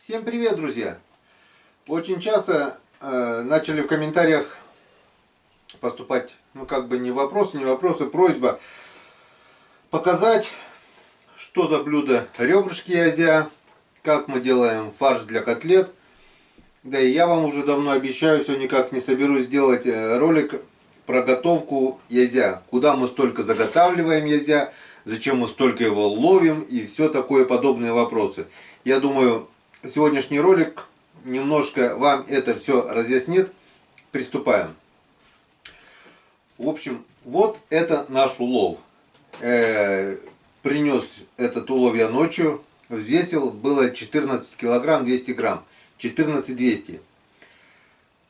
Всем привет, друзья! Очень часто начали в комментариях поступать, не вопросы, просьба показать, что за блюдо ребрышки язя, как мы делаем фарш для котлет. Да и я вам уже давно обещаю, все никак не соберусь сделать ролик про готовку язя. Куда мы столько заготавливаем язя, зачем мы столько его ловим и все такое подобные вопросы. Я думаю, сегодняшний ролик немножко вам это все разъяснит. Приступаем. В общем, вот это наш улов. Принес этот улов я ночью, взвесил, было 14 килограмм 200 грамм. 14 200.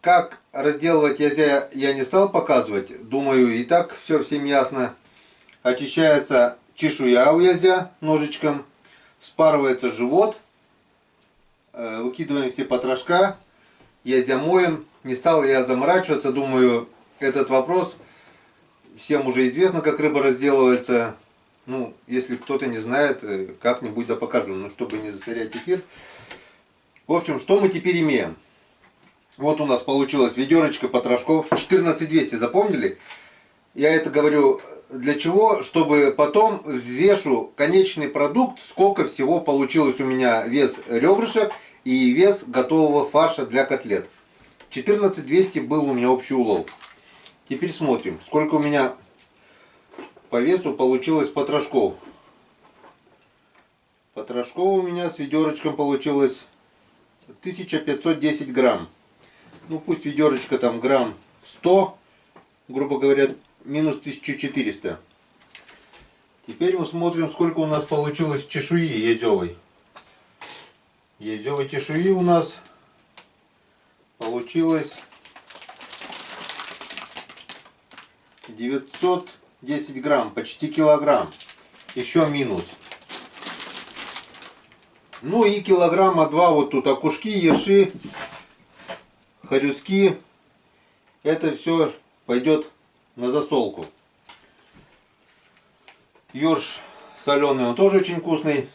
Как разделывать язя я не стал показывать. Думаю, и так все всем ясно. Очищается чешуя у язя ножичком. Спарывается живот. Выкидываем все потрошка. Язя моем. Не стал я заморачиваться. Думаю, этот вопрос всем уже известно, как рыба разделывается. Ну, если кто-то не знает, как-нибудь да покажу. Но чтобы не засорять эфир. В общем, что мы теперь имеем? Вот у нас получилось ведерочко потрошков 14200, запомнили? Я это говорю для чего? Чтобы потом взвешу конечный продукт, сколько всего получилось у меня вес ребрышек и вес готового фарша для котлет. 14200 был у меня общий улов. Теперь смотрим, сколько у меня по весу получилось потрошков. Потрошков у меня с ведерочком получилось 1510 грамм. Ну пусть ведерочка там грамм 100, грубо говоря, минус 1400. Теперь мы смотрим, сколько у нас получилось чешуи язевой. Язевой чешуи у нас получилось 910 грамм, почти килограмм. Еще минус. Ну и килограмма 2 вот тут окушки, ерши, хорюски. Это все пойдет на засолку. Ёрш соленый, он тоже очень вкусный.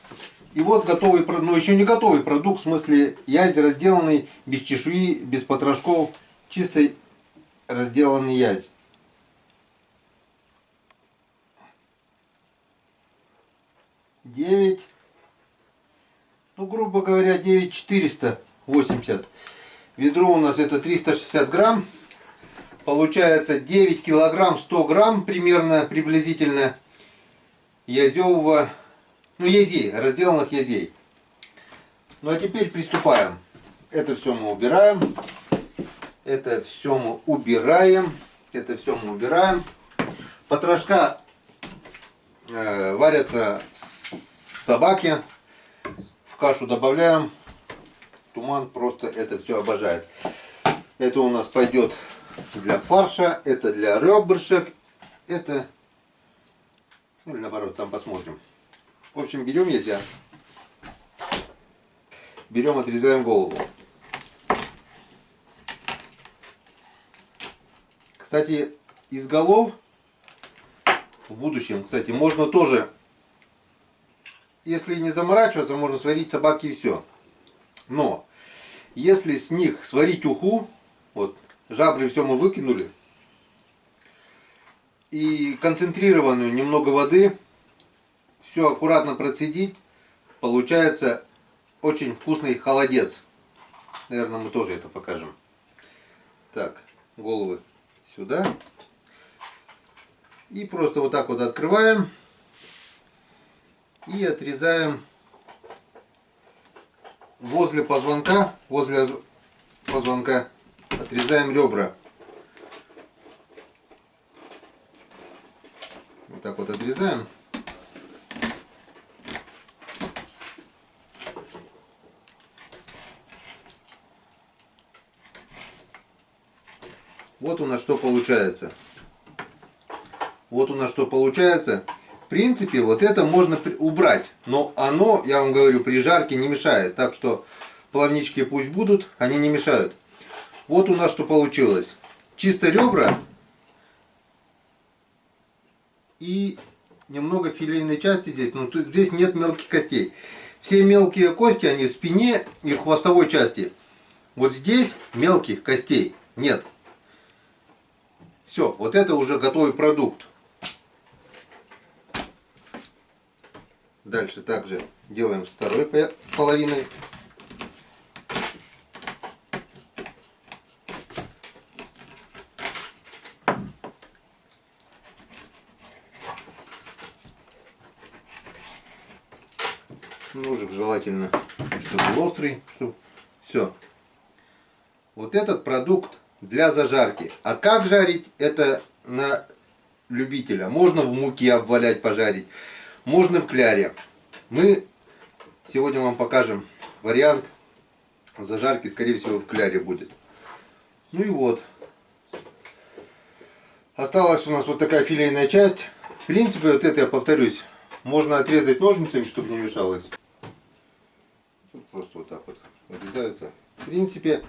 И вот готовый, ну еще не готовый продукт, в смысле язь разделанный, без чешуи, без потрошков, чистый разделанный язь. Ну, грубо говоря, 9480. Ведро у нас это 360 грамм. Получается 9 килограмм 100 грамм примерно, приблизительно язевого, ну язей, разделанных язей. Ну а теперь приступаем. Это все мы убираем. Это все мы убираем. Это все мы убираем. Потрошка варятся собаки. В кашу добавляем. Туман просто это все обожает. Это у нас пойдет для фарша, это для ребрышек, это, ну или наоборот, там посмотрим. В общем, берем язя, берем, отрезаем голову. Кстати, из голов в будущем, кстати, можно тоже, если не заморачиваться, можно сварить собаки и все. Но если с них сварить уху, вот жабры все мы выкинули, и концентрированную немного воды, все аккуратно процедить, получается очень вкусный холодец. Наверное, мы тоже это покажем. Так, головы сюда. И просто вот так вот открываем и отрезаем возле позвонка отрезаем ребра. Вот так вот отрезаем. Вот у нас что получается. Вот у нас что получается. В принципе, вот это можно убрать. Но оно, я вам говорю, при жарке не мешает. Так что плавнички пусть будут, они не мешают. Вот у нас что получилось. Чисто ребра и немного филейной части здесь. Но здесь нет мелких костей. Все мелкие кости, они в спине и в хвостовой части. Вот здесь мелких костей нет. Все, вот это уже готовый продукт. Дальше также делаем с второй половиной. Ножик желательно, чтобы был острый, чтобы... Все. Вот этот продукт для зажарки. А как жарить, это на любителя. Можно в муке обвалять, пожарить. Можно в кляре. Мы сегодня вам покажем вариант зажарки, скорее всего, в кляре будет. Ну и вот. Осталась у нас вот такая филейная часть. В принципе, вот это, я повторюсь, можно отрезать ножницами, чтобы не мешалось. Просто вот так вот отрезаются. В принципе,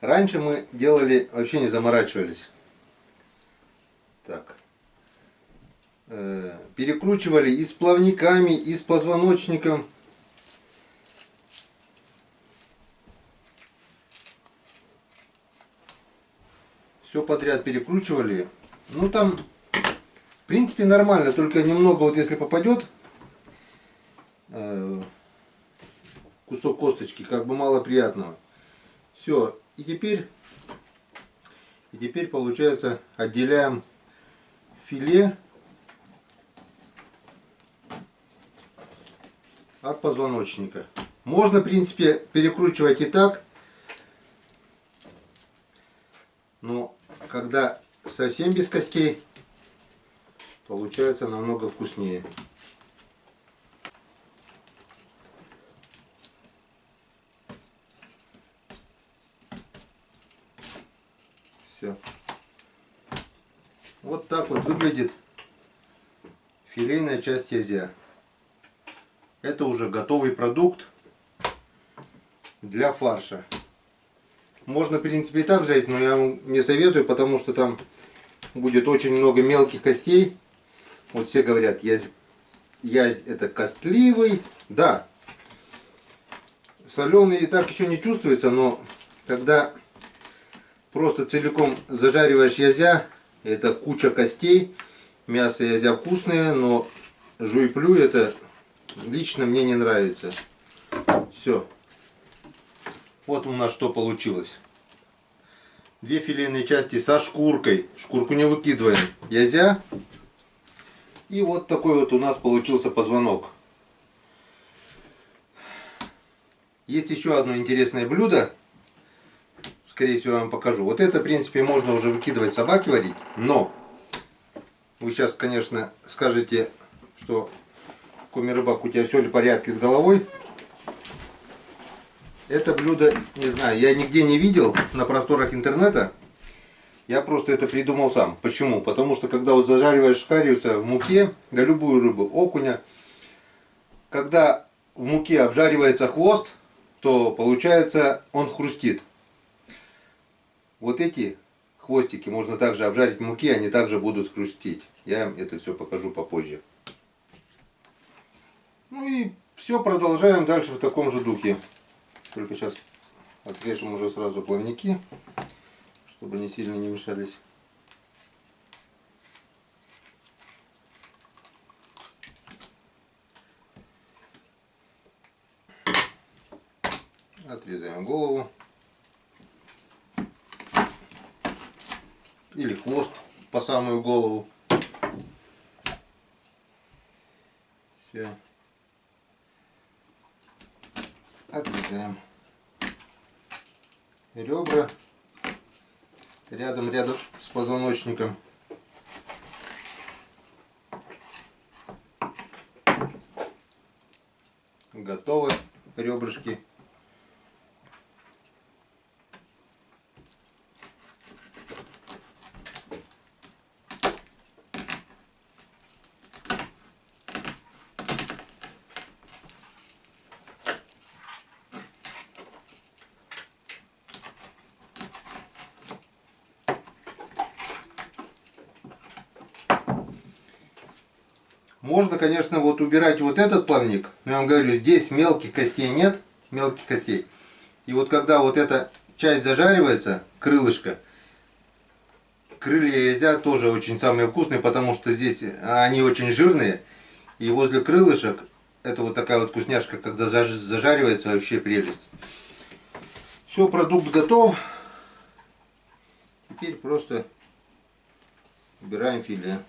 раньше мы делали, вообще не заморачивались. Так. Перекручивали и с плавниками, и с позвоночником. Все подряд перекручивали. Ну там, в принципе, нормально, только немного, вот если попадет кусок косточки, как бы мало приятного. Все, и теперь получается отделяем филе от позвоночника. Можно, в принципе, перекручивать и так, но когда совсем без костей, получается намного вкуснее. Все. Вот так вот выглядит филейная часть язя. Это уже готовый продукт для фарша. Можно, в принципе, и так жарить, но я вам не советую, потому что там будет очень много мелких костей. Вот все говорят, язь это костливый. Да, соленый и так еще не чувствуется, но когда просто целиком зажариваешь язя, это куча костей. Мясо язя вкусное, но жуй-плюй это лично мне не нравится. Все. Вот у нас что получилось. Две филейные части со шкуркой. Шкурку не выкидываем. Язя. И вот такой вот у нас получился позвонок. Есть еще одно интересное блюдо. Скорее всего, я вам покажу. Вот это, в принципе, можно уже выкидывать, собаке варить. Но вы сейчас, конечно, скажете, что Коми Рыбак, у тебя все ли в порядке с головой. Это блюдо, не знаю, я нигде не видел на просторах интернета. Я просто это придумал сам. Почему? Потому что когда вот зажариваешь кариуса в муке, да любую рыбу, окуня, когда в муке обжаривается хвост, то получается он хрустит. Вот эти хвостики можно также обжарить в муке, они также будут хрустеть. Я вам это все покажу попозже. Ну и все, продолжаем дальше в таком же духе. Только сейчас отрежем уже сразу плавники, чтобы они сильно не мешались. Отрезаем голову. Или хвост по самую голову. Все. Отрезаем. Ребра рядом с позвоночником. Готовы ребрышки. Можно, конечно, вот убирать вот этот плавник, но я вам говорю, здесь мелких костей нет, мелких костей. И вот когда вот эта часть зажаривается, крылышко, крылья язя тоже очень самые вкусные, потому что здесь они очень жирные. И возле крылышек, это вот такая вот вкусняшка, когда зажаривается, вообще прелесть. Все, продукт готов. Теперь просто убираем филе.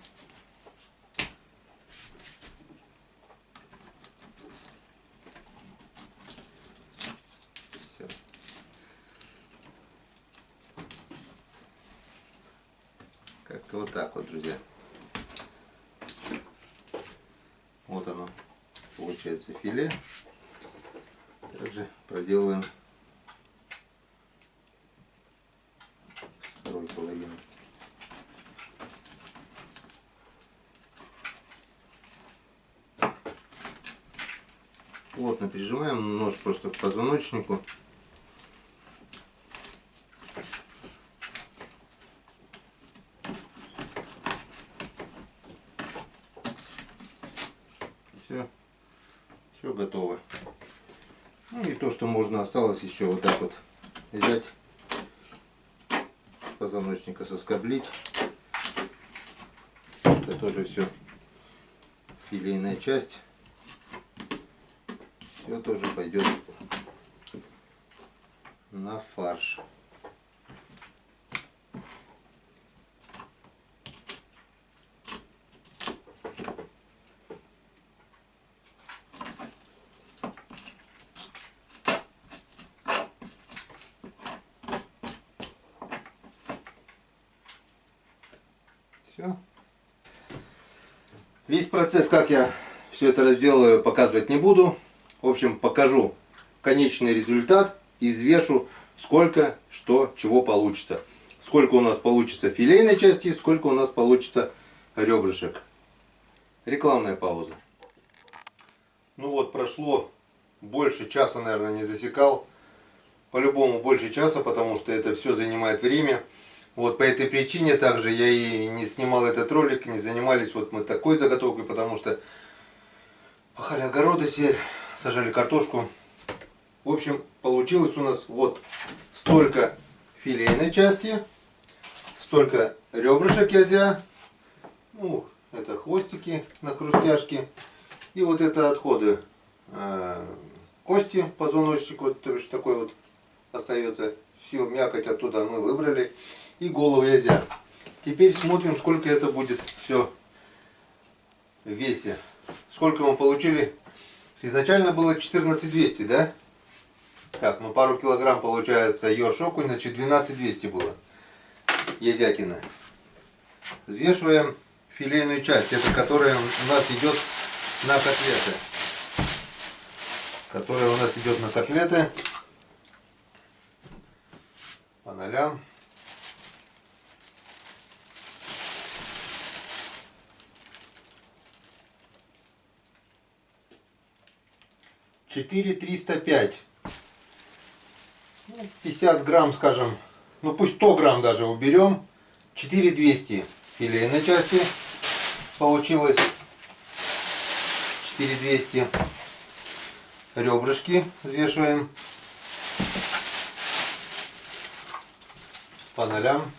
Все. Как-то вот так вот, друзья. Вот оно, получается филе. Также проделываем вторую половину. Плотно прижимаем нож просто к позвоночнику. Все готово. Ну и то, что можно осталось еще вот так вот взять, позвоночника соскоблить. Это тоже все филейная часть. Все тоже пойдет на фарш. Все. Весь процесс, как я все это разделаю, показывать не буду. В общем, покажу конечный результат и взвешу, сколько, что, чего получится. Сколько у нас получится филейной части, сколько у нас получится ребрышек. Рекламная пауза. Ну вот, прошло больше часа, наверное, не засекал. По-любому больше часа, потому что это все занимает время. Вот по этой причине также я и не снимал этот ролик, не занимались вот мы такой заготовкой, потому что пахали огороды все, сажали картошку. В общем, получилось у нас вот столько филейной части, столько ребрышек язя, ну, это хвостики на хрустяшке, и вот это отходы кости, позвоночник, вот такой вот остается, всю мякоть оттуда мы выбрали, и голову язя. Теперь смотрим, сколько это будет все в весе. Сколько мы получили? Изначально было 14200, да? Так, ну пару килограмм получается еж окунь, значит 12200 было. Язятина. Взвешиваем филейную часть, это которая у нас идет на котлеты. Которая у нас идет на котлеты. По нолям. Четыре 305. 50 грамм, скажем, ну пусть 100 грамм даже уберем. 4200 филейной части получилось. 4200 ребрышки взвешиваем по нолям.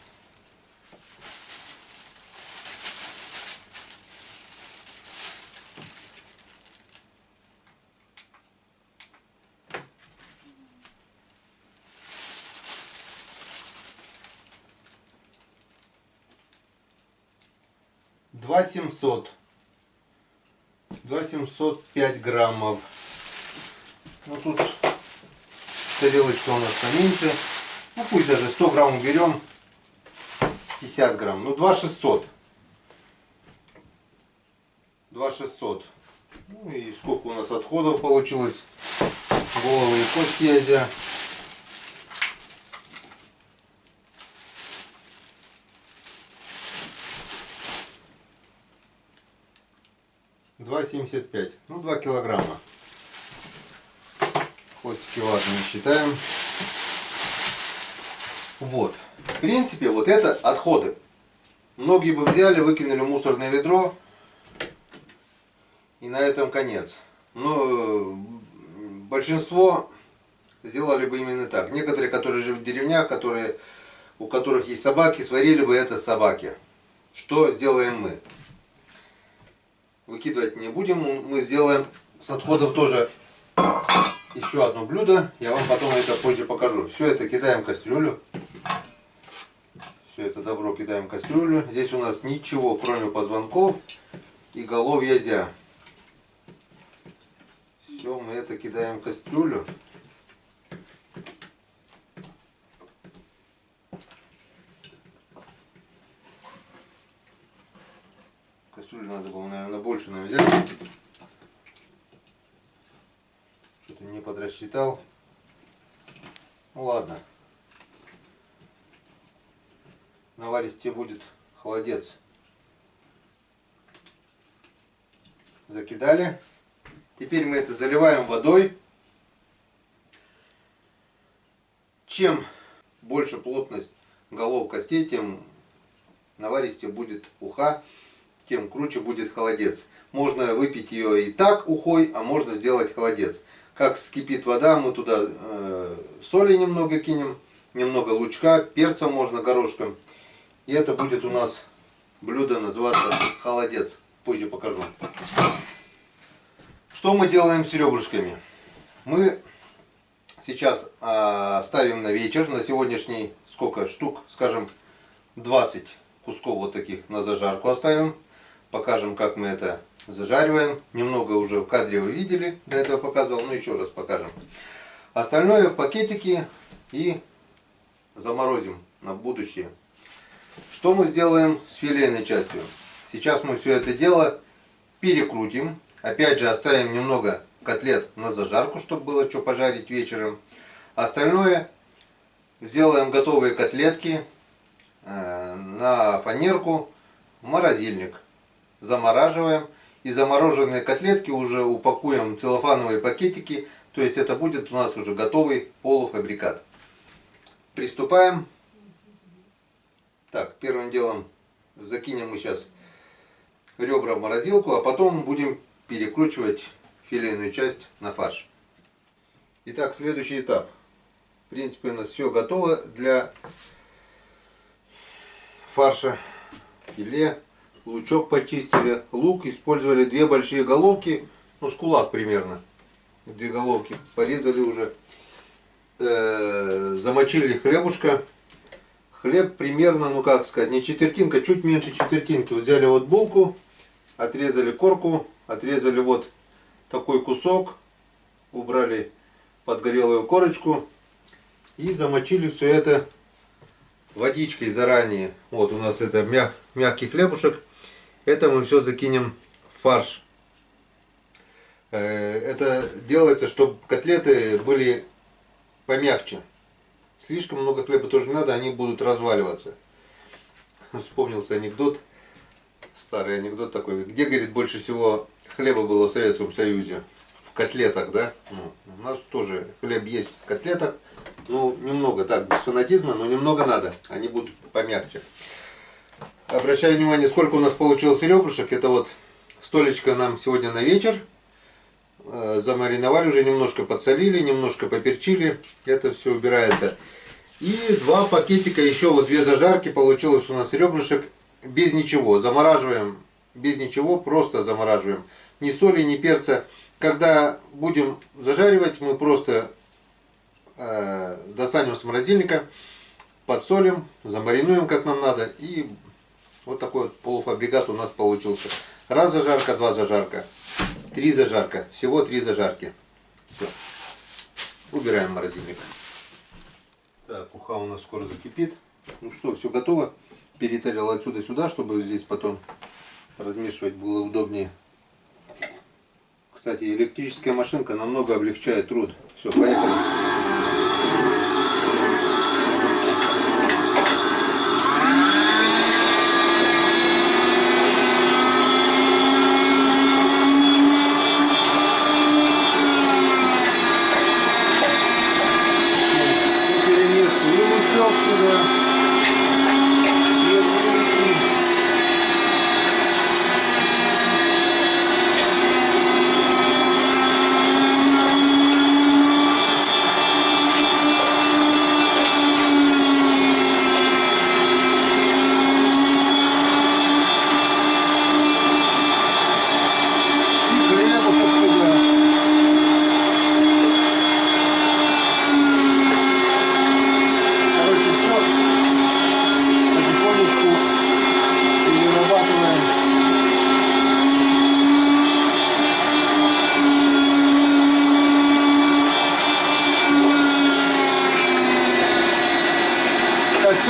Два 705 граммов. Ну тут тарелочка у нас поменьше. Ну пусть даже 100 грамм уберем. 50 грамм. Ну 2600. 2600. Ну и сколько у нас отходов получилось. Головы и кости язя. $2,75. Ну 2 килограмма. Хвостики важные считаем. Вот. В принципе, вот это отходы. Многие бы взяли, выкинули в мусорное ведро. и на этом конец. Но большинство сделали бы именно так. Некоторые, которые живут в деревнях, у которых есть собаки, сварили бы это собаки. Что сделаем мы? Выкидывать не будем, мы сделаем с отходов тоже еще одно блюдо. Я вам потом это позже покажу. Все это кидаем в кастрюлю. Все это добро кидаем в кастрюлю. Здесь у нас ничего, кроме позвонков и голов язя. Все, мы это кидаем в кастрюлю. Кастрюлю надо было, наверное, больше взять. Что-то не подрасчитал. Ну ладно. Наваристее будет холодец. Закидали. Теперь мы это заливаем водой. Чем больше плотность голов костей, тем наваристее будет уха, тем круче будет холодец. Можно выпить ее и так ухой, а можно сделать холодец. Как вскипит вода, мы туда соли немного кинем, немного лучка, перца можно горошком. И это будет у нас блюдо называться холодец. Позже покажу. Что мы делаем с ребрышками? Мы сейчас ставим на вечер, на сегодняшний, сколько штук, скажем, 20 кусков вот таких на зажарку оставим. Покажем, как мы это зажариваем. Немного уже в кадре вы видели, до этого показывал, но еще раз покажем. Остальное в пакетики и заморозим на будущее. Что мы сделаем с филейной частью? Сейчас мы все это дело перекрутим. Опять же оставим немного котлет на зажарку, чтобы было что пожарить вечером. Остальное сделаем готовые котлетки на фанерку в морозильник. Замораживаем. И замороженные котлетки уже упакуем в целлофановые пакетики. То есть это будет у нас уже готовый полуфабрикат. Приступаем. Так, первым делом закинем мы сейчас ребра в морозилку, а потом будем перекручивать филейную часть на фарш. Итак, следующий этап. В принципе, у нас все готово для фарша. Филе, лучок почистили, лук использовали 2 большие головки, ну с кулак примерно. 2 головки порезали уже. Замочили хлебушка. Хлеб примерно, ну как сказать, не четвертинка, чуть меньше четвертинки. Вот взяли вот булку, отрезали корку, отрезали вот такой кусок, убрали подгорелую корочку и замочили все это водичкой заранее. Вот у нас это мягкий хлебушек. Это мы все закинем в фарш. Это делается, чтобы котлеты были помягче. Слишком много хлеба тоже не надо, они будут разваливаться. Вспомнился анекдот, старый анекдот такой. Где, говорит, больше всего хлеба было в Советском Союзе? В котлетах, да? Ну, у нас тоже хлеб есть в котлетах. Ну, немного, так, без фанатизма, но немного надо. Они будут помягче. Обращаю внимание, сколько у нас получилось ребрышек. Это вот столечко нам сегодня на вечер. Замариновали, уже немножко подсолили, немножко поперчили. Это все убирается. И 2 пакетика, еще вот 2 зажарки. Получилось у нас ребрышек без ничего. Замораживаем без ничего, просто замораживаем. Ни соли, ни перца. Когда будем зажаривать, мы просто достанем с морозильника, подсолим, замаринуем как нам надо. И вот такой вот полуфабрикат у нас получился. 1 зажарка, 2 зажарка. 3 зажарка. Всего 3 зажарки. Все. Убираем в морозильник. Так, уха у нас скоро закипит. Ну что, все готово. Перетарил отсюда сюда, чтобы здесь потом размешивать было удобнее. Кстати, электрическая машинка намного облегчает труд. Все, поехали.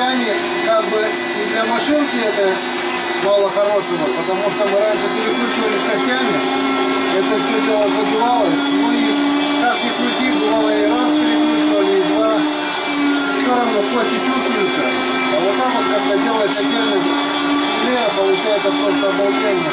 костями, как бы и для машинки это мало хорошего, потому что мы раньше перекручивали с костями, это все дело забивалось, ну и как ни крути, бывало и раз перекручивали, и два, все равно кости чувствуются, а вот так вот, когда делаешь отдельный клея, получается просто обалденно.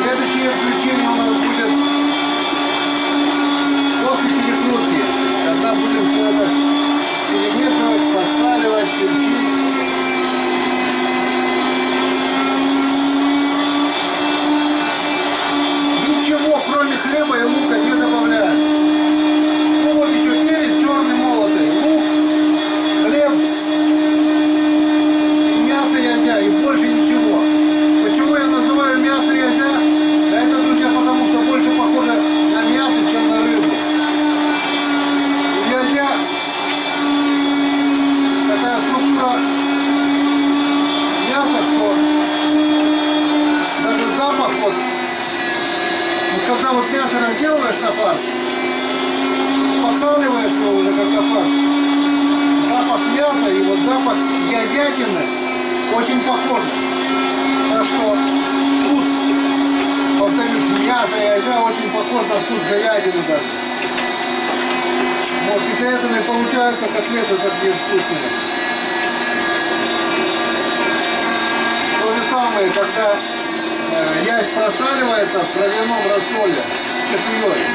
Следующее включение у нас будет после перекрутки, когда будем все это перемешивать, подсаливать, перчить. Ничего, кроме хлеба и лука, не добавляем. Ну вот еще перец черный молотый, лук, хлеб, мясо язя и больше ничего. Почему я называю мясо язя? Да это, друзья, потому что больше похоже на мясо, чем на рыбу. Язя такая структура мяса, что даже запах, вот когда вот мясо разделываешь на фарш, подсаливаешь его уже как на фарш, запах мяса и вот запах язятины очень похож. Так что вкус, повторюсь, мясо язя очень похож на вкус говядины даже. Вот из-за этого и получаются котлеты такие вкусные. То же самое, когда яйц просаливается в травяном рассоле чешуей.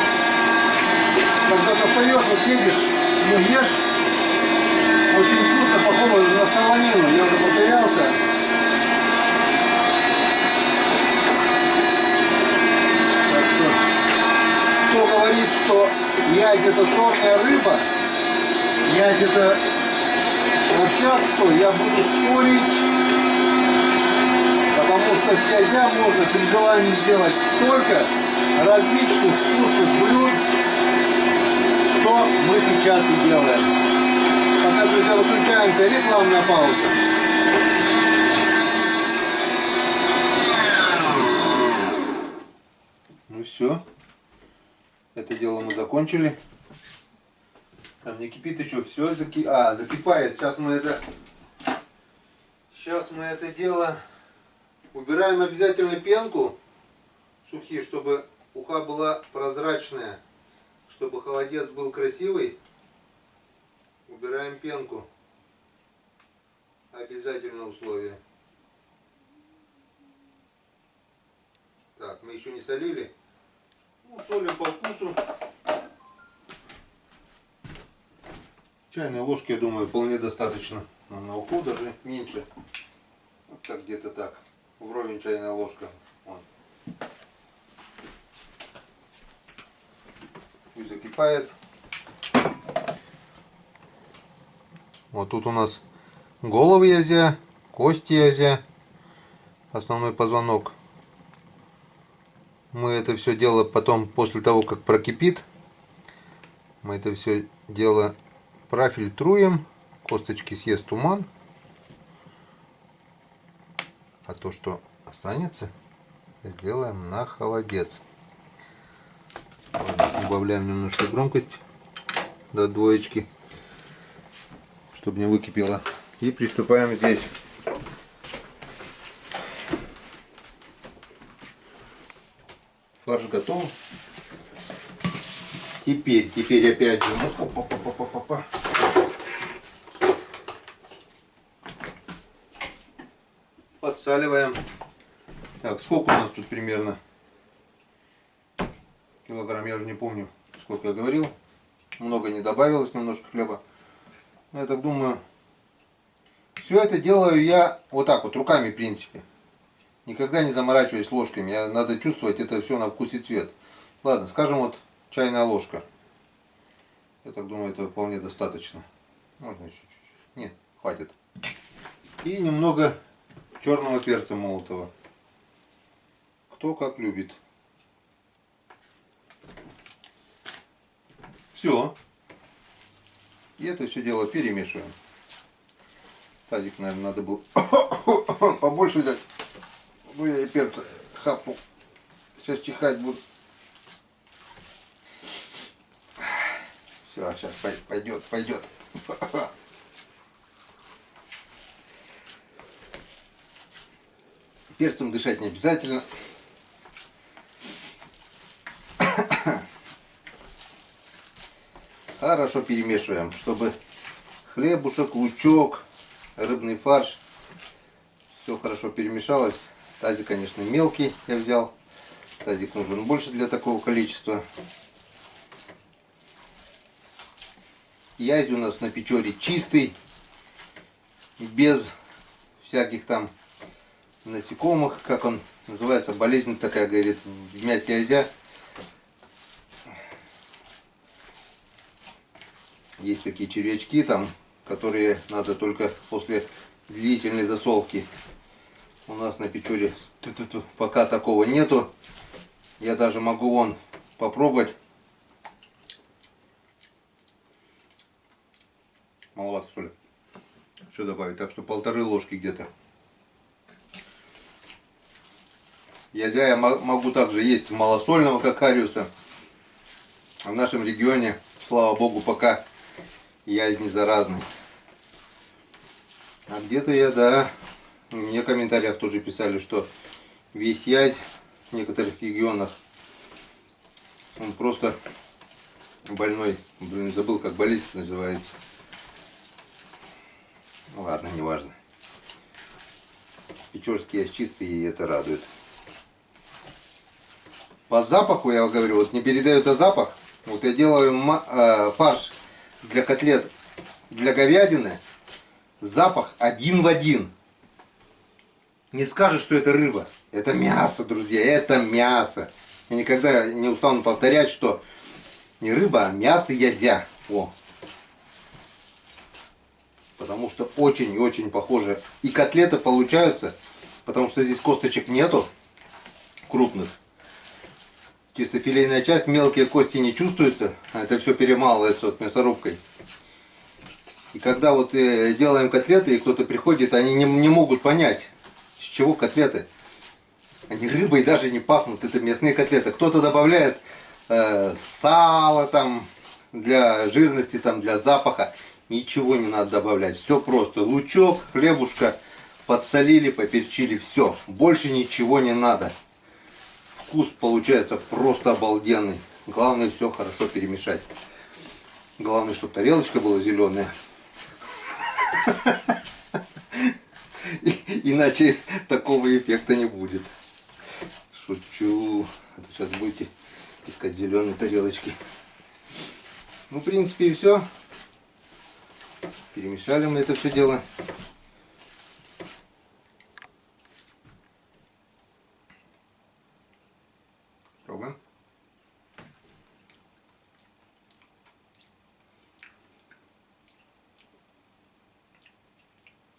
Когда достаешь, вот едешь, ну ешь, очень вкусно, похоже на солонину, я уже повторялся. Так что, кто говорит, что язь это сложная рыба, язь это растяжство, я буду спорить. Потому что с язя можно при желании сделать столько различных вкусных блюд, что мы сейчас и делаем. Пока, друзья, выключаемся, рекламная пауза. Ну все, это дело мы закончили. Там не кипит еще, все закипает. Сейчас мы это дело убираем обязательно пенку сухие, чтобы уха была прозрачная, чтобы холодец был красивый. Убираем пенку. Обязательное условие. Так, мы еще не солили. Ну, солим по вкусу. Чайной ложки, я думаю, вполне достаточно. На уху даже меньше. Вот так, где-то так. Вровень чайная ложка. Вон. Пусть закипает. Вот тут у нас головы язя, кости язя, основной позвонок. Мы это все дело потом, после того как прокипит, мы это все дело профильтруем. Косточки съест туман. А то, что останется, сделаем на холодец. Убавляем немножко громкость до двоечки, чтобы не выкипело. И приступаем здесь. Фарш готов. Теперь опять же, подсаливаем Так, сколько у нас тут примерно? Килограмм, я уже не помню, сколько я говорил. Много не добавилось, немножко хлеба. Но я так думаю, все это делаю я вот так вот, руками в принципе. Никогда не заморачиваюсь ложками. Надо чувствовать это все на вкус и цвет. Ладно, скажем, вот чайная ложка. Я так думаю, это вполне достаточно. Можно еще чуть-чуть. Нет, хватит. И немного черного перца молотого. Кто как любит. Все. И это все дело перемешиваем. Тазик, наверное, надо было побольше взять. Ну, я и перца хапнул. Сейчас чихать буду. Все, сейчас пойдет. Перцем дышать не обязательно. Хорошо перемешиваем, чтобы хлебушек, лучок, рыбный фарш, все хорошо перемешалось. Тазик, конечно, мелкий я взял. Тазик нужен больше для такого количества. Язь у нас на печоре чистый, без всяких там насекомых, как он называется, болезнь такая, говорит, в мясе язя. Есть такие червячки там, которые надо только после длительной засолки. У нас на печоре пока такого нету. Я даже могу вон попробовать. Маловато соли. Все добавить, так что 1,5 ложки где-то. Язя я могу также есть малосольного, как хариуса. А в нашем регионе, слава богу, пока язь не заразный. А где-то я, да, мне в комментариях тоже писали, что весь язь в некоторых регионах, он просто больной. Блин, забыл, как болезнь называется. Ну ладно, неважно. Печорский язь чистый, и это радует. По запаху, я говорю, вот не передается запах. Вот я делаю фарш для котлет, для говядины. Запах один в один. Не скажешь, что это рыба. Это мясо, друзья, это мясо. Я никогда не устану повторять, что не рыба, а мясо язя. О. Потому что очень и очень похоже. И котлеты получаются, потому что здесь косточек нету крупных. Чисто филейная часть, мелкие кости не чувствуются, а это все перемалывается вот мясорубкой. И когда вот делаем котлеты, и кто-то приходит, они не могут понять, с чего котлеты. Они рыбой даже не пахнут, это мясные котлеты. Кто-то добавляет сало там для жирности, там для запаха. Ничего не надо добавлять, все просто. Лучок, хлебушка, подсолили, поперчили, все. Больше ничего не надо. Вкус получается просто обалденный. Главное все хорошо перемешать. Главное, чтобы тарелочка была зеленая. Иначе такого эффекта не будет. Шучу. А то сейчас будете искать зеленые тарелочки. Ну, в принципе, и все. Перемешали мы это все дело. Пробуем.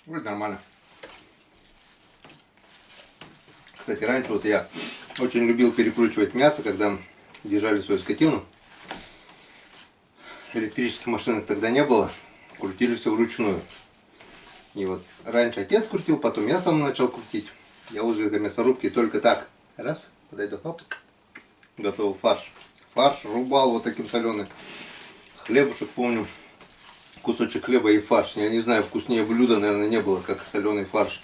Вроде нормально. Кстати, раньше вот я очень любил перекручивать мясо, когда держали свою скотину. Электрических машинок тогда не было. Крутили все вручную. И вот раньше отец крутил, потом я сам начал крутить. Я возле этой мясорубки только так. Раз, подойду, хоп. Готовый фарш. Фарш рубал вот таким соленым. Хлебушек, помню. Кусочек хлеба и фарш. Я не знаю, вкуснее блюда, наверное, не было, как соленый фарш.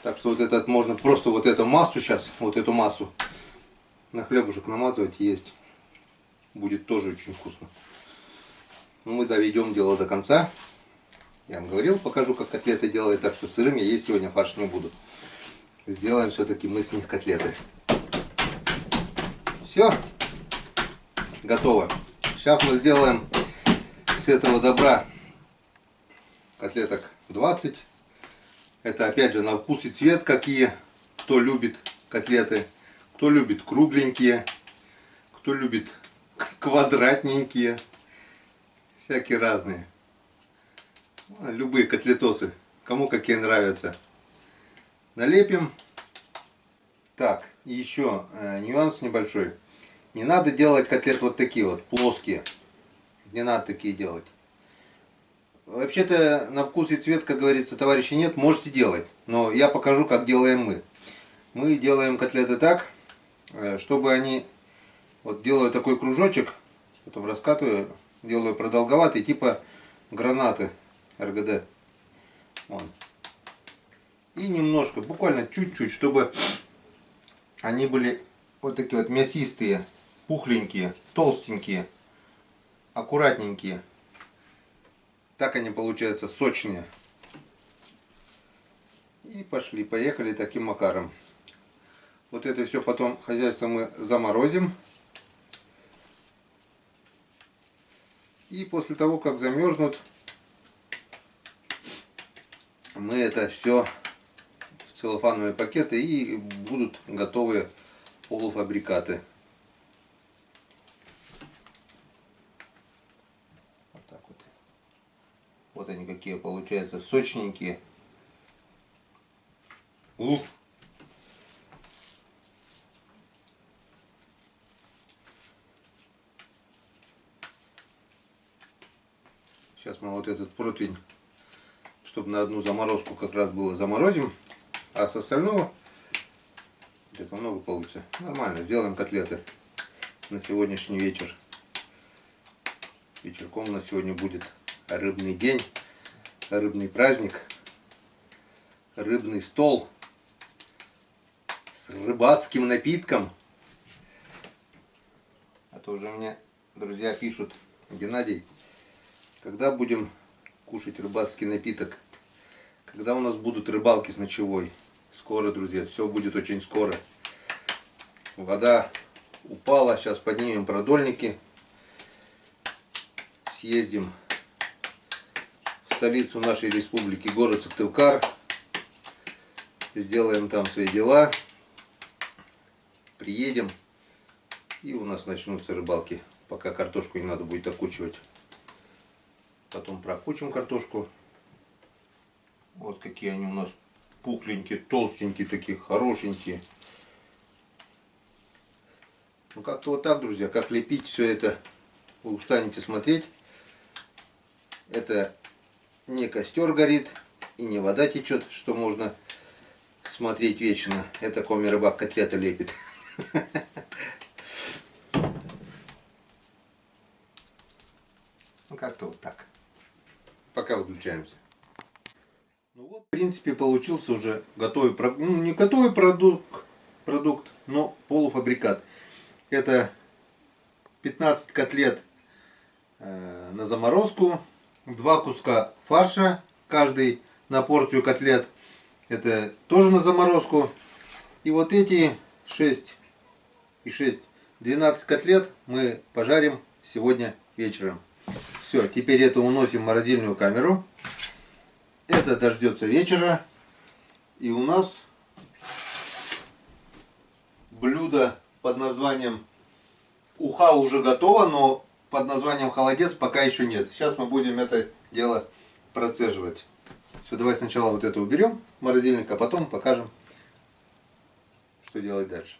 Так что вот этот можно просто вот эту массу сейчас, вот эту массу на хлебушек намазывать и есть. Будет тоже очень вкусно. Но мы доведем дело до конца. Я вам говорил, покажу, как котлеты делают, так что сырым я есть сегодня фарш не буду. сделаем все-таки мы с них котлеты. Все, готово. Сейчас мы сделаем с этого добра котлеток 20. Это опять же на вкус и цвет, какие. Кто любит котлеты, кто любит кругленькие, кто любит квадратненькие, всякие разные. Любые котлетосы, кому какие нравятся. Налепим. Так, и еще нюанс небольшой. Не надо делать котлеты вот такие вот, плоские. Не надо такие делать. Вообще-то на вкус и цвет, как говорится, товарищи, нет, можете делать. Но я покажу, как делаем мы. Мы делаем котлеты так, чтобы они... Вот делаю такой кружочек, потом раскатываю, делаю продолговатый, типа гранаты РГД. Вон. И немножко, буквально чуть-чуть, чтобы они были вот такие вот мясистые, пухленькие, толстенькие, аккуратненькие. Так они получаются сочные. И пошли, поехали таким макаром. Вот это все потом хозяйство мы заморозим. И после того, как замерзнут, мы это все в целлофановые пакеты и будут готовые полуфабрикаты. Вот так вот. Вот они какие получаются, сочненькие. Ух! Сейчас мы вот этот противень, чтобы на одну заморозку как раз было, заморозим, а с остального где-то много получится. Нормально, сделаем котлеты на сегодняшний вечер. Вечерком у нас сегодня будет рыбный день, рыбный праздник, рыбный стол с рыбацким напитком. А то уже мне друзья пишут: Геннадий, когда будем кушать рыбацкий напиток? Когда у нас будут рыбалки с ночевой? Скоро, друзья, все будет очень скоро. Вода упала, сейчас поднимем продольники. Съездим в столицу нашей республики, город Сыктывкар. Сделаем там свои дела. Приедем. И у нас начнутся рыбалки. Пока картошку не надо будет окучивать. Потом прокучим картошку. Вот какие они у нас пухленькие, толстенькие такие, хорошенькие. Ну как-то вот так, друзья, как лепить все это, вы устанете смотреть. Это не костер горит и не вода течет, что можно смотреть вечно. Это коми-рыбак котлеты лепит. Ну как-то вот так. Пока выключаемся. Ну вот, в принципе, получился уже готовый, ну, не готовый продукт, но полуфабрикат. Это 15 котлет на заморозку, 2 куска фарша, каждый на порцию котлет. Это тоже на заморозку. И вот эти 6 и 6, 12 котлет мы пожарим сегодня вечером. Все, теперь это уносим в морозильную камеру. Это дождется вечера. И у нас блюдо под названием уха уже готово, но под названием холодец пока еще нет. Сейчас мы будем это дело процеживать. Все, давай сначала вот это уберем в морозильник, а потом покажем, что делать дальше.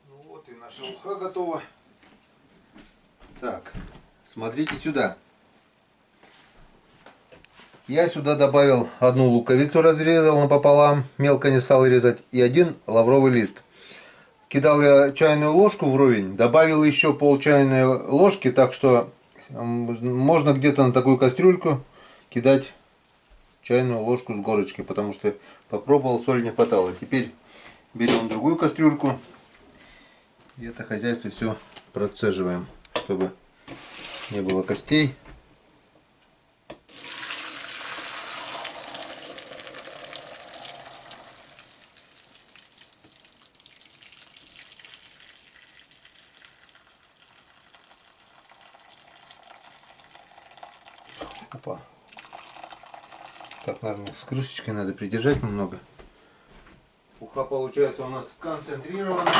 Ну вот и наша уха готова. Так, смотрите сюда. Я сюда добавил одну луковицу, разрезал напополам, мелко не стал резать, и 1 лавровый лист. Кидал я чайную ложку вровень, добавил еще пол чайной ложки, так что можно где-то на такую кастрюльку кидать чайную ложку с горочкой, потому что попробовал, соль не хватало. Теперь берем другую кастрюльку и это хозяйство все процеживаем, чтобы не было костей. . Опа. Так, наверное, с крышечкой надо придержать немного. Уха получается у нас концентрирована.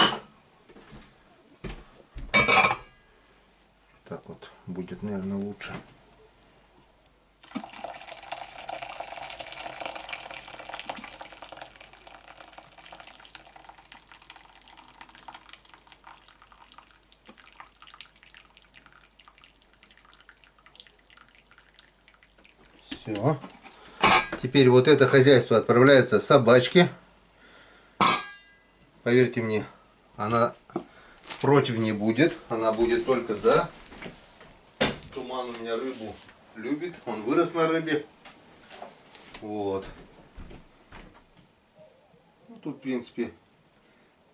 Так вот будет, наверное, лучше. Все. Теперь вот это хозяйство отправляется собачке. Поверьте мне, она против не будет. Она будет только за. Туман у меня рыбу любит. Он вырос на рыбе. Вот. Ну, тут, в принципе,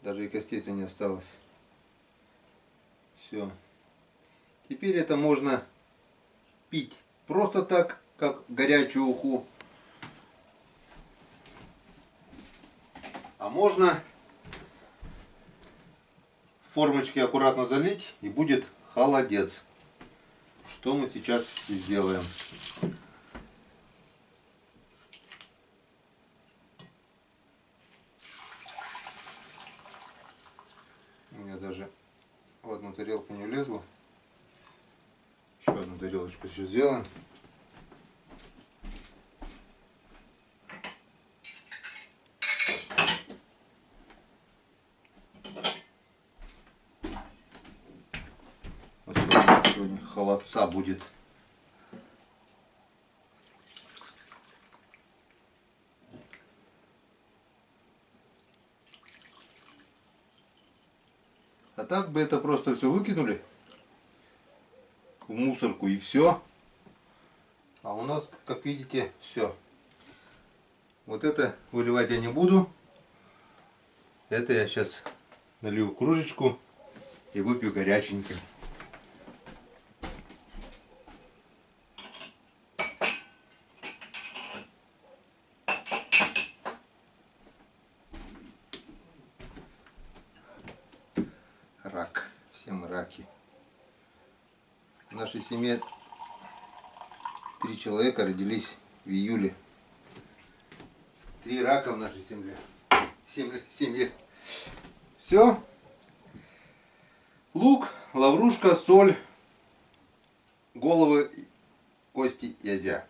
даже и костей-то не осталось. Все. Теперь это можно пить просто так, как горячую уху. А можно в формочке аккуратно залить, и будет холодец. Что мы сейчас и сделаем. У меня даже в одну тарелку не влезло. Еще одну тарелочку сейчас сделаем. Вот сегодня холодца будет. А так бы это просто все выкинули в мусорку и все. А у нас, как видите, все. Вот это выливать я не буду. Это я сейчас налью в кружечку и выпью горяченьким. Рак. Все мы раки. В нашей семье 3 человека родились в июле. 3 рака в нашей семье. Все. Лук, лаврушка, соль, головы, кости, язя.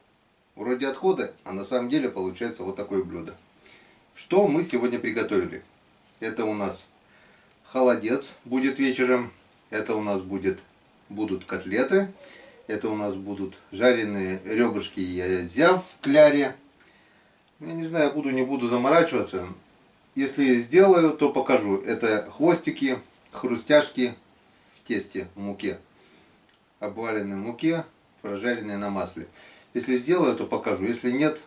Вроде отхода, а на самом деле получается вот такое блюдо. Что мы сегодня приготовили? Это у нас холодец будет вечером. Это у нас будут котлеты. Это у нас будут жареные ребрышки язя в кляре. Я не знаю, буду не буду заморачиваться. Если сделаю, то покажу. Это хвостики, хрустяшки в тесте, в муке. Обваленные в муке, прожаренные на масле. Если сделаю, то покажу. Если нет,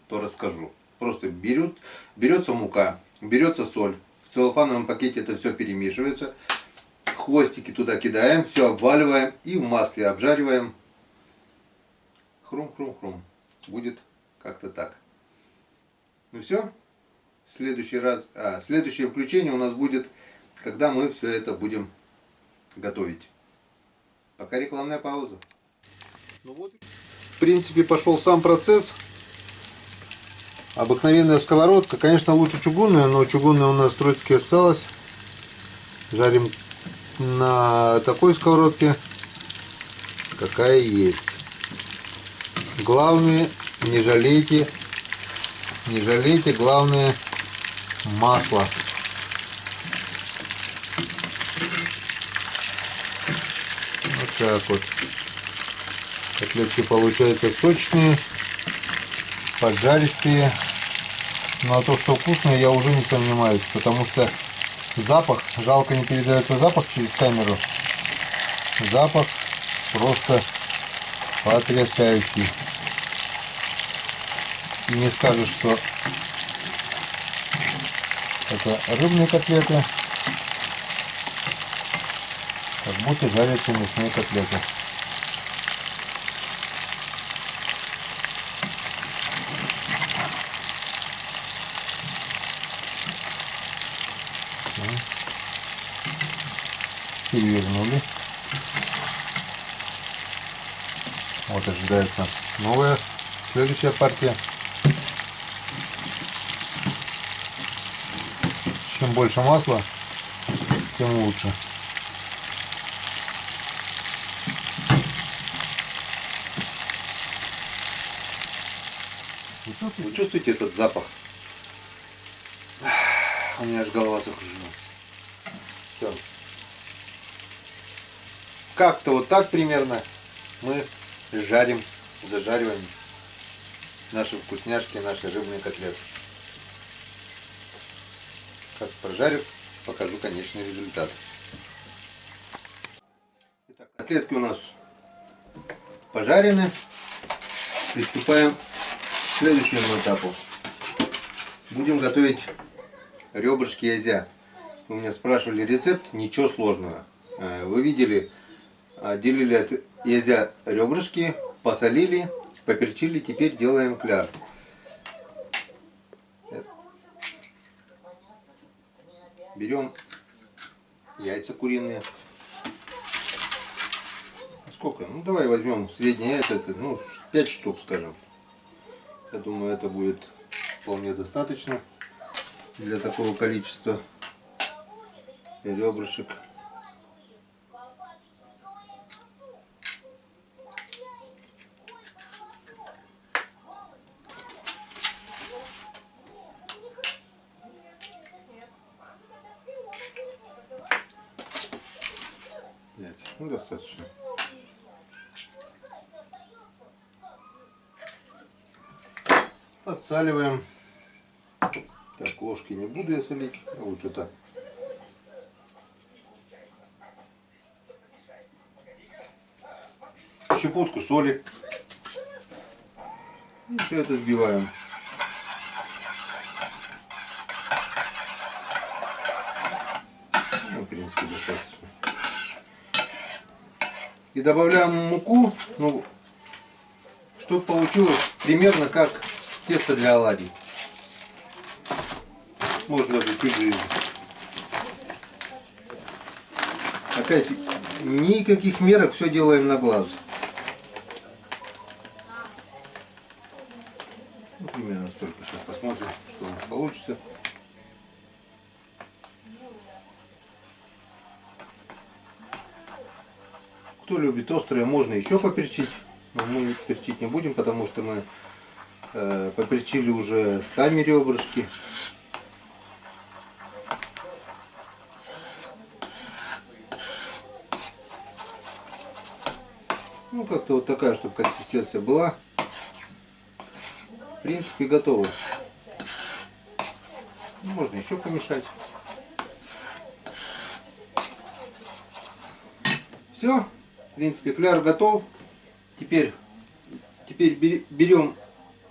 то расскажу. Просто берется мука, берется соль. В целлофановом пакете это все перемешивается. Хвостики туда кидаем, все обваливаем и в масле обжариваем. Хрум-хрум-хрум. Будет как-то так. Ну все. Следующее включение у нас будет, когда мы все это будем готовить. Пока рекламная пауза. Ну вот. В принципе, пошел сам процесс. Обыкновенная сковородка. Конечно, лучше чугунная, но чугунная у нас в Троицке осталась. Жарим на такой сковородке, какая есть. Главное, не жалейте, главное, масло. Вот так вот. Котлетки получаются сочные, поджаристые. Но то, что вкусное, я уже не сомневаюсь, потому что запах, жалко не передается запах через камеру. Запах просто потрясающий. И не скажешь, что это рыбные котлеты, как будто жарятся мясные котлеты. Перевернули. Вот вот ожидается новая, следующая партия. Чем больше масла, тем лучше. Вы чувствуете этот запах? У меня аж голова закружилась. Все. Как-то вот так примерно мы жарим, зажариваем наши вкусняшки, наши рыбные котлеты. Как прожарю, покажу конечный результат. Итак, котлетки у нас пожарены. Приступаем к следующему этапу. Будем готовить ребрышки язя. Вы меня спрашивали рецепт, ничего сложного. Вы видели, отделили от язя ребрышки, посолили, поперчили, теперь делаем кляр. Берем яйца куриные. Сколько? Ну давай возьмем среднее яйца, ну 5 штук, скажем. Я думаю, это будет вполне достаточно для такого количества ребрышек. Ну, достаточно. Подсаливаем. Так, ложки не буду я солить, а лучше так. Щепотку соли. И все это взбиваем. Ну, в принципе, достаточно. И добавляем муку, ну, чтобы получилось примерно как тесто для оладий. Можно даже чуть жиже. Опять никаких мерок, все делаем на глаз. Ну, примерно столько. Сейчас посмотрим, что у нас получится. Кто любит острое, можно еще поперчить. Но мы перчить не будем, потому что мы поперчили уже сами ребрышки. Ну, как-то вот такая, чтобы консистенция была. В принципе, готово. Можно еще помешать. Все. В принципе, кляр готов. Теперь берем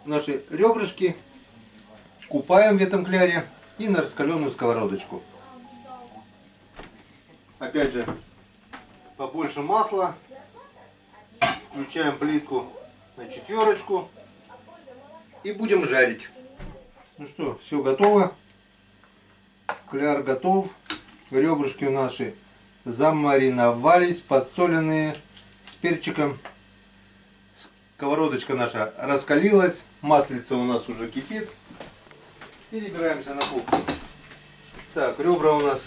наши ребрышки, купаем в этом кляре и на раскаленную сковородочку. Опять же, побольше масла. Включаем плитку на 4 и будем жарить. Ну что, все готово. Кляр готов. Ребрышки наши замариновались, подсоленные с перчиком. Сковородочка наша раскалилась. Маслица у нас уже кипит. Перебираемся на кухню. Так, ребра у нас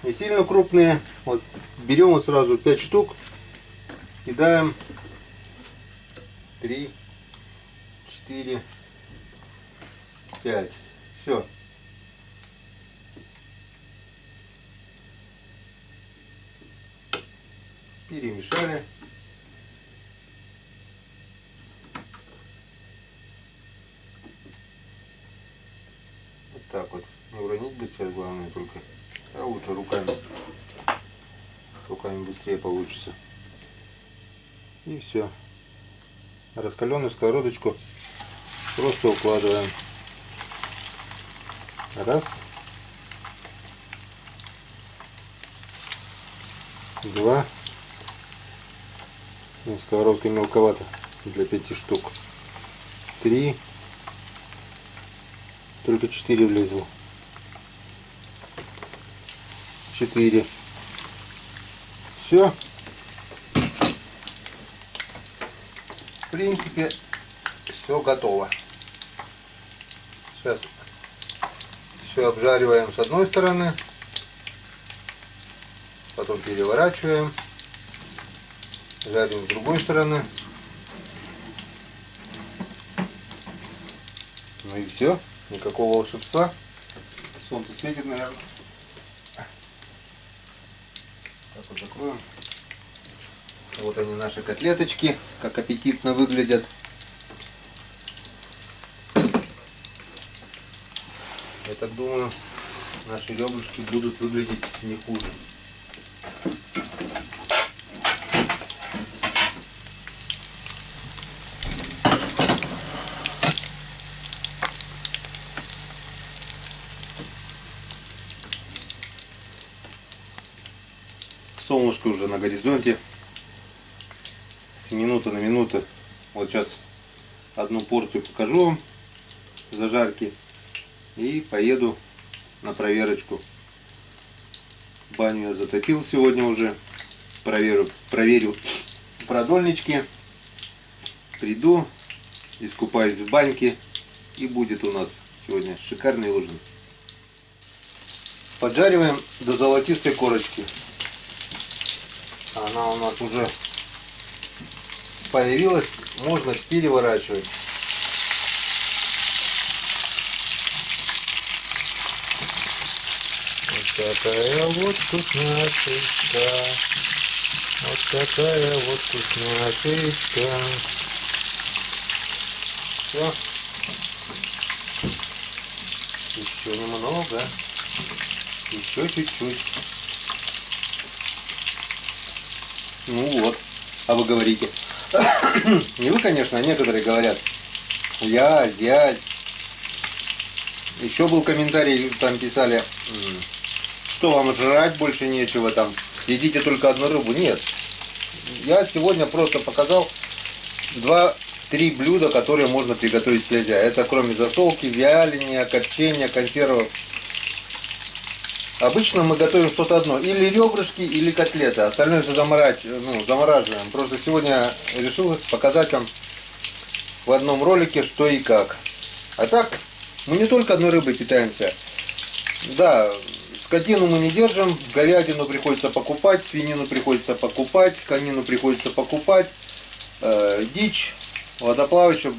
не сильно крупные. Вот берем вот сразу 5 штук. Кидаем. 3, 4, 5. Все. Перемешали. Вот так вот. Не уронить бы сейчас, главное только. А лучше руками. Руками быстрее получится. И все. Раскаленную сковородочку просто укладываем. Раз. Два. Сковородка мелковата для 5 штук. 3. Только 4 влезло. 4. Все. принципе, все готово. Сейчас все обжариваем с одной стороны, потом переворачиваем, жарим с другой стороны. Ну и все, никакого волшебства. Солнце светит, наверное. Так вот закроем. Вот они, наши котлеточки, как аппетитно выглядят. Я так думаю, наши ребрышки будут выглядеть не хуже. Солнышко уже на горизонте. С минуты на минуту. Вот сейчас одну порцию покажу вам зажарки. И поеду на проверочку. Баню я затопил сегодня уже. Проверю продольнички. Приду, искупаюсь в баньке. И будет у нас сегодня шикарный ужин. Поджариваем до золотистой корочки. Она у нас уже появилась. Можно переворачивать. Вот такая вот вкусняшечка. Вот такая вот вкусняшечка. Все. Еще немного. Еще чуть-чуть. Ну вот. А вы говорите. Не вы, конечно, а некоторые говорят. Я, зять. Еще был комментарий, там писали, что вам жрать больше нечего, там, едите только одну рыбу. Нет. Я сегодня просто показал 2-3 блюда, которые можно приготовить нельзя. Это кроме засолки, вяления, копчения, консервов. Обычно мы готовим что-то одно. Или ребрышки, или котлеты. Остальное все замораживаем. Просто сегодня решил показать вам в одном ролике, что и как. А так, мы не только одной рыбой питаемся. Да, скотину мы не держим. Говядину приходится покупать. Свинину приходится покупать. Конину приходится покупать. Дичь водоплавающая,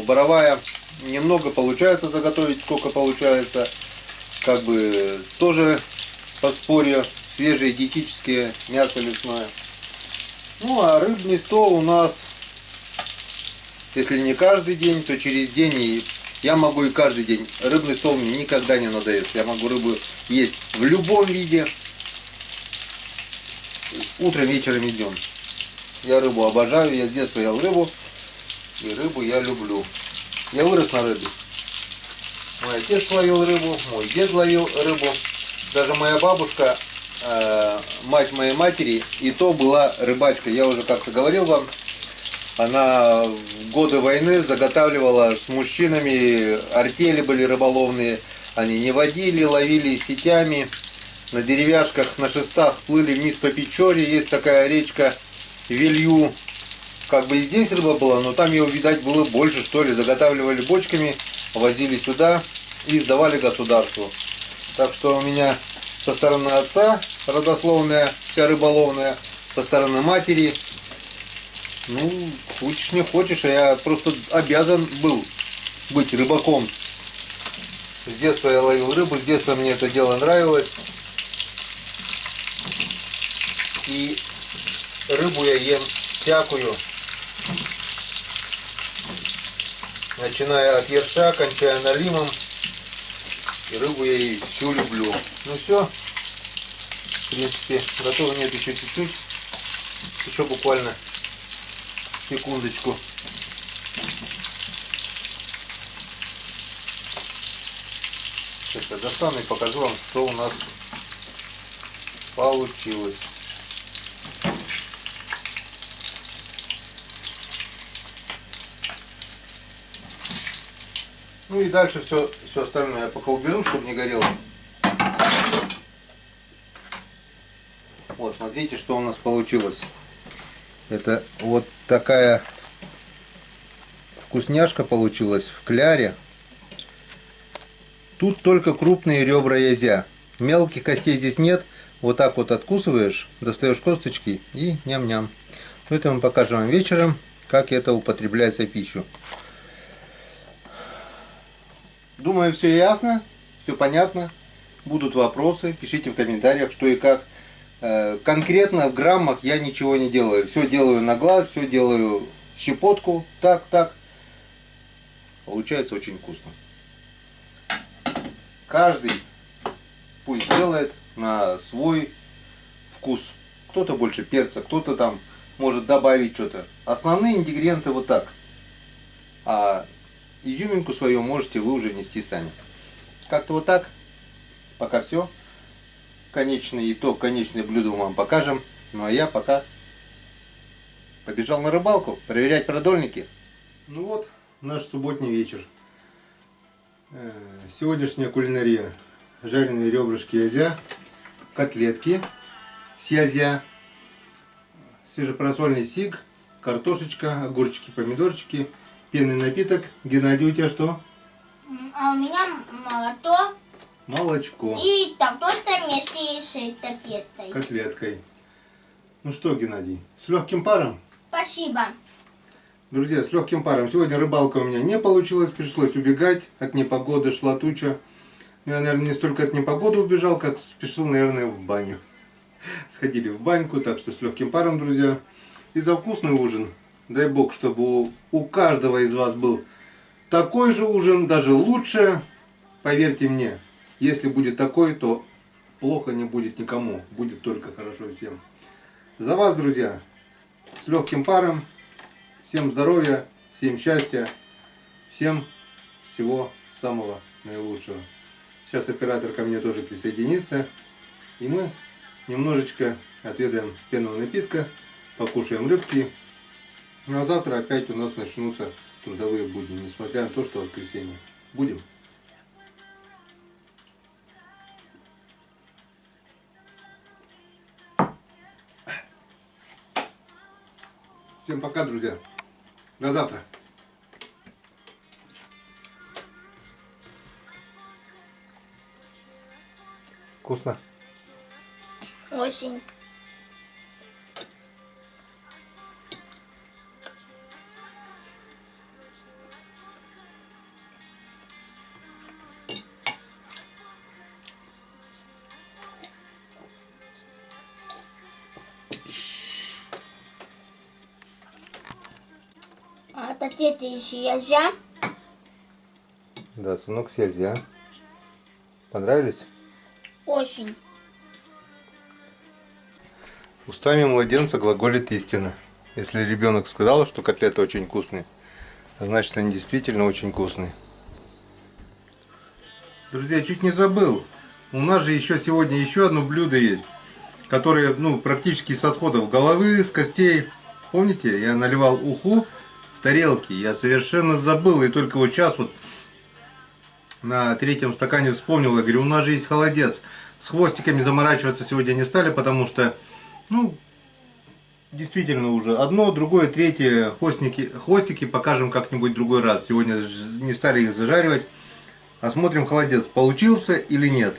боровая. Немного получается заготовить, сколько получается. Как бы тоже подспорье, свежее диетическое мясо лесное. Ну а рыбный стол у нас, если не каждый день, то через день. И я могу и каждый день. Рыбный стол мне никогда не надоест. Я могу рыбу есть в любом виде. Утром, вечером и днем. Я рыбу обожаю. Я с детства ел рыбу. И рыбу я люблю. Я вырос на рыбе. Мой отец ловил рыбу, мой дед ловил рыбу. Даже моя бабушка, мать моей матери, и то была рыбачка. Я уже как-то говорил вам, она в годы войны заготавливала с мужчинами, артели были рыболовные. Они не водили, ловили сетями. На деревяшках, на шестах плыли вниз по Печоре. Есть такая речка Вилью. Как бы и здесь рыба была, но там ее, видать, было больше, что ли. Заготавливали бочками, возили сюда и сдавали государству. Так что у меня со стороны отца родословная, вся рыболовная, со стороны матери. Ну, хочешь не хочешь, а я просто обязан был быть рыбаком. С детства я ловил рыбу, с детства мне это дело нравилось. И рыбу я ем всякую. Начиная от ерша, кончая налимом. И рыбу я и всю люблю. Ну все. В принципе, готово. Нет, еще чуть-чуть. Еще буквально секундочку. Сейчас я достану и покажу вам, что у нас получилось. Ну и дальше все остальное я пока уберу, чтобы не горело. Вот, смотрите, что у нас получилось. Это вот такая вкусняшка получилась в кляре. Тут только крупные ребра язя. Мелких костей здесь нет. Вот так вот откусываешь, достаешь косточки и ням-ням. Это мы покажем вам вечером, как это употребляется в пищу. Думаю, все ясно, все понятно. Будут вопросы, пишите в комментариях, что и как. Конкретно в граммах я ничего не делаю. Все делаю на глаз, все делаю щепотку. Так. Получается очень вкусно. Каждый пусть делает на свой вкус. Кто-то больше перца, кто-то там может добавить что-то. Основные ингредиенты вот так. А изюминку свою можете вы уже внести сами. Как-то вот так. Пока все. Конечный итог, конечное блюдо мы вам покажем. Ну а я пока побежал на рыбалку, проверять продольники. Ну вот, наш субботний вечер. Сегодняшняя кулинария. Жареные ребрышки язя, котлетки с язя, свежепросольный сиг, картошечка, огурчики, помидорчики, пенный напиток. Геннадий, у тебя что? А у меня Молочко. И картошка вместе с Котлеткой. Ну что, Геннадий, с легким паром? Спасибо. Друзья, с легким паром. Сегодня рыбалка у меня не получилась, пришлось убегать. От непогоды шла туча. Я, наверное, не столько от непогоды убежал, как спешил, наверное, в баню. Сходили в баньку, так что с легким паром, друзья. И за вкусный ужин. Дай бог, чтобы у каждого из вас был такой же ужин, даже лучше. Поверьте мне, если будет такой, то плохо не будет никому. Будет только хорошо всем. За вас, друзья, с легким паром. Всем здоровья, всем счастья, всем всего самого наилучшего. Сейчас оператор ко мне тоже присоединится. И мы немножечко отведаем пенного напитка, покушаем рыбки. Ну а завтра опять у нас начнутся трудовые будни, несмотря на то, что воскресенье. Будем? Всем пока, друзья. До завтра. Вкусно? Очень. А котлеты из язя. Да, сынок, с язя. Понравились? Очень. Устами младенца глаголит истина. Если ребенок сказал, что котлеты очень вкусные, значит они действительно очень вкусные. Друзья, чуть не забыл. У нас же еще сегодня еще одно блюдо есть, которое практически с отходов головы, с костей. Помните, я наливал уху в тарелке. Я совершенно забыл. И только вот сейчас вот на третьем стакане вспомнил. Я говорю, у нас же есть холодец. С хвостиками заморачиваться сегодня не стали, потому что, действительно уже одно, другое, третье хвостики покажем как-нибудь другой раз. Сегодня не стали их зажаривать. Осмотрим холодец, получился или нет.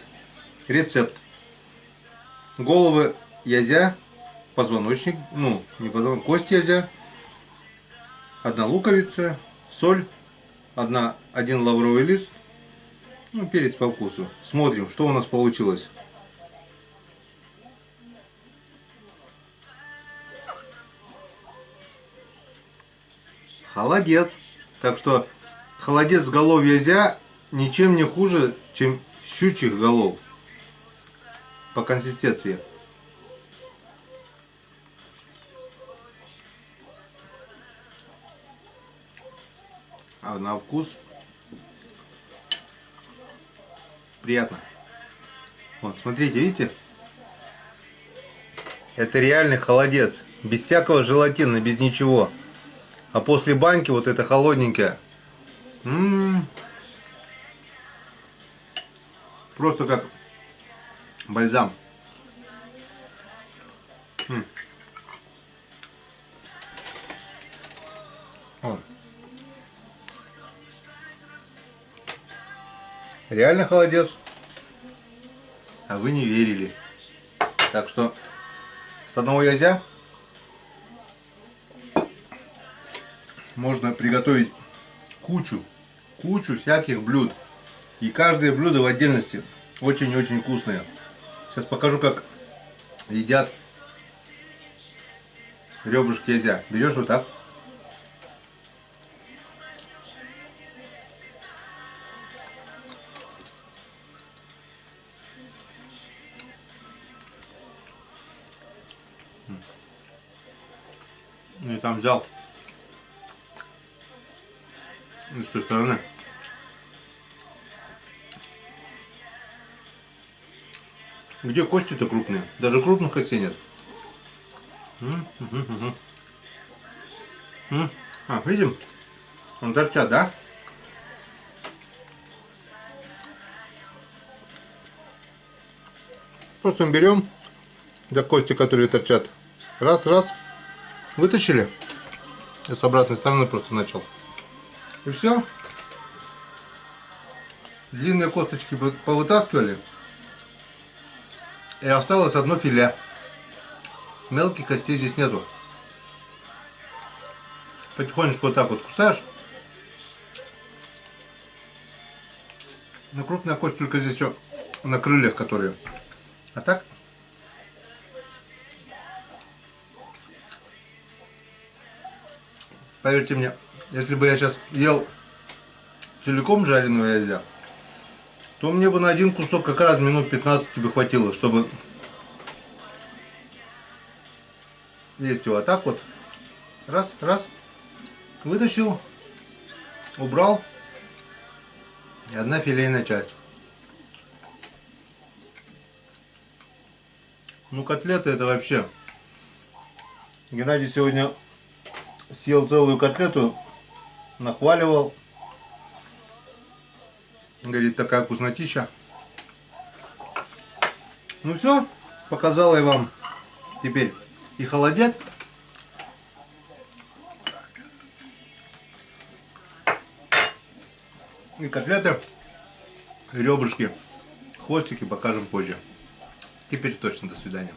Рецепт. Головы язя, позвоночник, не позвоночник, кость язя, 1 луковица, соль, 1 лавровый лист, перец по вкусу. Смотрим, что у нас получилось. Холодец. Так что холодец с голов язя ничем не хуже, чем щучьих голов по консистенции. А на вкус приятно. Вот, смотрите, видите? Это реальный холодец. Без всякого желатина, без ничего. А после баньки вот это холодненькое. Просто как бальзам. Вот. Реально холодец. А вы не верили. Так что с одного язя можно приготовить кучу всяких блюд. И каждое блюдо в отдельности очень-очень вкусное. Сейчас покажу, как едят ребрышки язя. Берешь вот так. И там взял и с той стороны. Где кости-то крупные? Даже крупных костей нет. А, видим? Он торчат, да? Просто берем, да, кости, которые торчат. Раз, вытащили. Я с обратной стороны просто начал. И все. Длинные косточки повытаскивали. И осталось одно филе. Мелких костей здесь нету. Потихонечку вот так вот кусаешь. Но крупная кость только здесь еще на крыльях, которые. А так? Поверьте мне, если бы я сейчас ел целиком жареного язя, то мне бы на один кусок как раз минут 15 бы хватило, чтобы есть его. А так вот, раз, вытащил, убрал, и одна филейная часть. Ну, котлеты это вообще. Геннадий сегодня съел целую котлету, нахваливал. Говорит, такая вкуснотища. Ну все, показала я вам теперь и холодец, и котлеты, и ребрышки, хвостики покажем позже. Теперь точно до свидания.